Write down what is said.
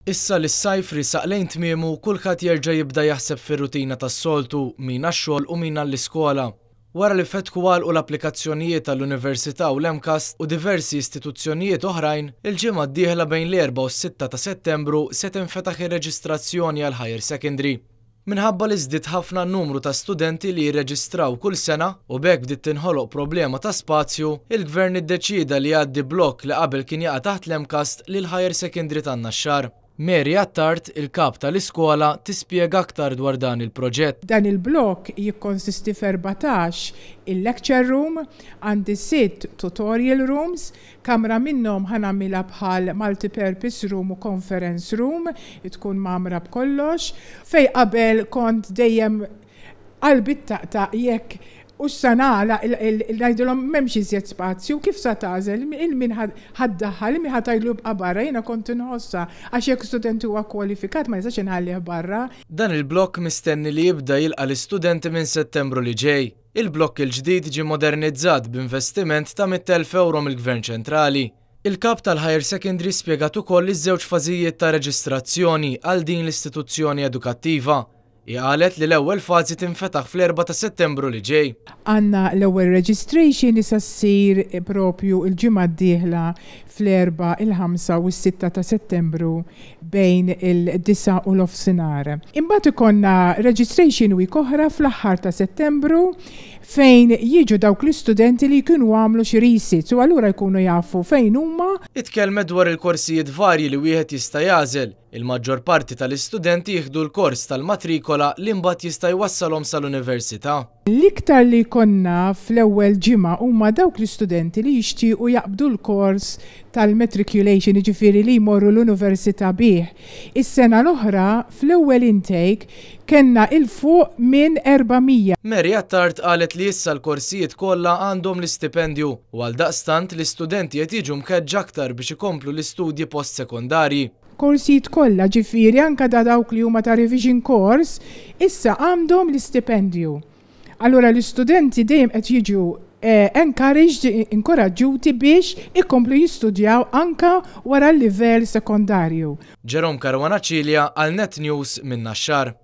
Issa li s-sajf risaq lejn tmiemu kulħadd jerġa' jibda jaħseb fir-rutina tas-soltu min għax-xogħol u min għall-iskola. Wara li fetħu għalqu l-applikazzjonijiet tal-Università u l-MCAS u diversi istituzzjonijiet oħrajn, il-ġimgħa d-dieħla bejn l-4 u s-6 ta' Settembru se tinfetaħ ir-reġistrazzjoni għal Higher Secondary. Minħabba li żdied ħafna n-numru ta' studenti li jirreġistraw kull sena u b'hekk bdiet tinħoloq problema ta' spazju, il-Gvern iddeċida li jgħaddi blokk li qabel kien jaqa' taħt l-MCAS lil Higher Secondary tan-Naxxar. Mary Attard, il-kap tal-iskola, tispjega aktar dwar dan il-proġett. Dan il-blok jikkonsisti f'14 il-lecture room, għandi 6 tutorial rooms, kamra minnhom ħanamilha bħal multi-purpose room u conference room, tkun mamra b'kollox, fej qabel kont dejjem qalbi taqta' jekk u s-sanala il-najdulom memx iżjed spazju, kif sa tażel, il-min ħaddaħal, min ħatajlu b'qabarra, jena kont nħossa, għax jekk studenti huwa kwalifikat ma jistax inħallih barra. Dan il-blokk mistenni li jibda jilqa' l-istudenti minn Settembru li ġej. Il-blokk il-ġdid ġie modernizzat b'investiment ta' 100,000 euro mill-Gvern ċentrali. Il-kap tal-Higher Secondary spjegat ukoll iż-żewġ fażijiet ta' reġistrazzjoni għal din l-istituzzjoni edukattiva. Qalet li l-ewwel fażi tinfetaħ fl-4 ta' Settembru li ġej. Għandna l-ewwel registration issa ssir propju il-ġimgħa d-dieħla fl-4, il-5 u s-6 ta' Settembru bejn il-9 u l-ofsinhar. Imbagħad ikollna registration week oħra fl-aħħar ta' Settembru fejn jiġu dawk l-istudenti li jkunu għamlu xi research u allura jkunu jafu fejn huma. Itkellmet dwar il-korsijiet varji li wieħed jista' jagħżel. Il-maġġor parti tal-istudenti jieħdu l-kors tal-matrikola li mbagħad jista' jwassalhom sal-università. L-iktar li konna fl-ewwel ġimgħa huma dawk l-istudenti li jixtiequ jaqbdu l-kors tal-matriculation, jiġifieri li jmorru l-università bih. Is-sena l-oħra fl-ewwel intake kenna il-fuq minn 400. Mary Attard qalet li issa l-korsijiet kollha għandhom l-istipendju u għaldaqstant l-istudenti qed jiġu mkeġġa aktar biex ikomplu l-istudji postsekondarji. Korsijiet kollha ġifieri anke da dawk li huma ta' revision course issa għandhom l-istipendju. Allura l-istudenti dejjem qed jiġu encouraged, inkoraġġuti biex ikomplu jistudjaw anke wara l-livell sekondarju. Jerome Caruana Cilja għal Net News minn Naxxar.